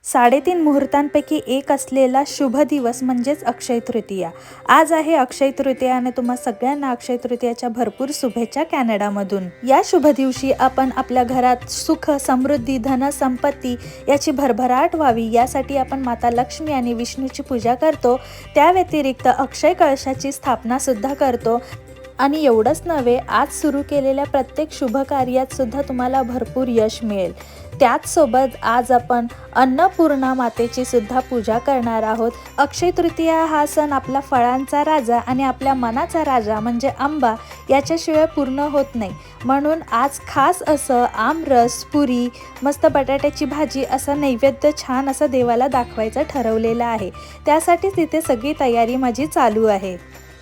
3.5 मुहूर्तांपैकी एक असलेला शुभ दिवस म्हणजेच अक्षय तृतीया। आज आहे अक्षय तृतीया आणि तुम्हा सगळ्यांना अक्षय तृतीयाच्या भरपूर शुभेच्छा कॅनडामधून। या शुभ दिवशी आपण आपल्या घरात सुख, समृद्धी, धन, संपत्ती याची भरभराट व्हावी यासाठी आपण माता लक्ष्मी आणि विष्णूची पूजा करतो। त्या व्यतिरिक्त अक्षय कळशाची स्थापना सुद्धा करतो। आणि एवढंच नव्हे, आज सुरू केलेल्या प्रत्येक शुभ कार्यात सुद्धा तुम्हाला भरपूर यश मिळेल। त्याच सोबत आज आपण अन्नपूर्णा मातेची सुद्धा पूजा करणार आहोत। अक्षय तृतीया हा सण आपला फळांचा राजा आणि आपल्या मनाचा राजा म्हणजे आंबा याच्याशिवाय पूर्ण होत नाही। म्हणून आज खास असं आमरस, पुरी, मस्त बटाट्याची भाजी असा नैवेद्य छान असं देवाला दाखवायचं ठरवलेलं आहे। त्यासाठीच इथे सगळी तयारी माझी चालू आहे।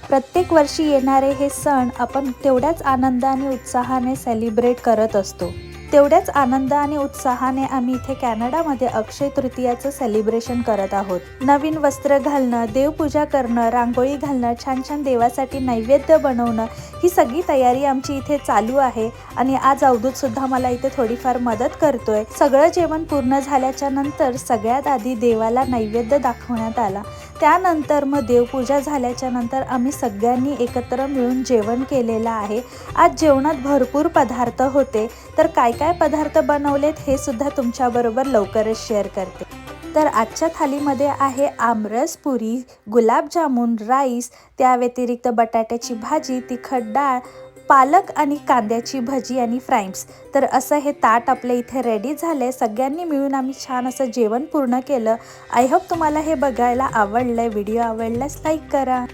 प्रत्येक वर्षी येणारे हे सण आपण तेवढ्याच आनंद आणि उत्साहाने सेलिब्रेट करत असतो। तेवढ्याच आनंद आणि उत्साहाने आम्ही इथे कॅनडामध्ये अक्षय तृतीयाचं सेलिब्रेशन करत आहोत। नवीन वस्त्र घालणं, देवपूजा करणं, रांगोळी घालणं, छान छान देवासाठी नैवेद्य बनवणं, ही सगळी तयारी आमची इथे चालू आहे। आणि आज अवधूत सुद्धा मला इथे थोडीफार मदत करतोय। सगळं जेवण पूर्ण झाल्याच्या नंतर सगळ्यात आधी देवाला नैवेद्य दाखवण्यात आला। त्यानंतर मग देवपूजा झाल्याच्या नंतर आम्ही सगळ्यांनी एकत्र मिळून जेवण केलेलं आहे। आज जेवणात भरपूर पदार्थ होते, तर काय काय पदार्थ बनवलेत हे सुद्धा तुमच्याबरोबर लवकरच शेअर करते। तर आजच्या थालीमध्ये आहे आमरस, पुरी, गुलाबजामुन, राईस, त्या व्यतिरिक्त बटाट्याची भाजी, तिखट डाळ, पालक आणि कांद्याची भजी आणि फ्राईम्स। तर असं हे ताट आपल्या इथे रेडी झालंय। सगळ्यांनी मिळून आम्ही छान असं जेवण पूर्ण केलं। आय होप तुम्हाला हे बघायला आवडलंय। व्हिडिओ आवडल्यास लाईक करा।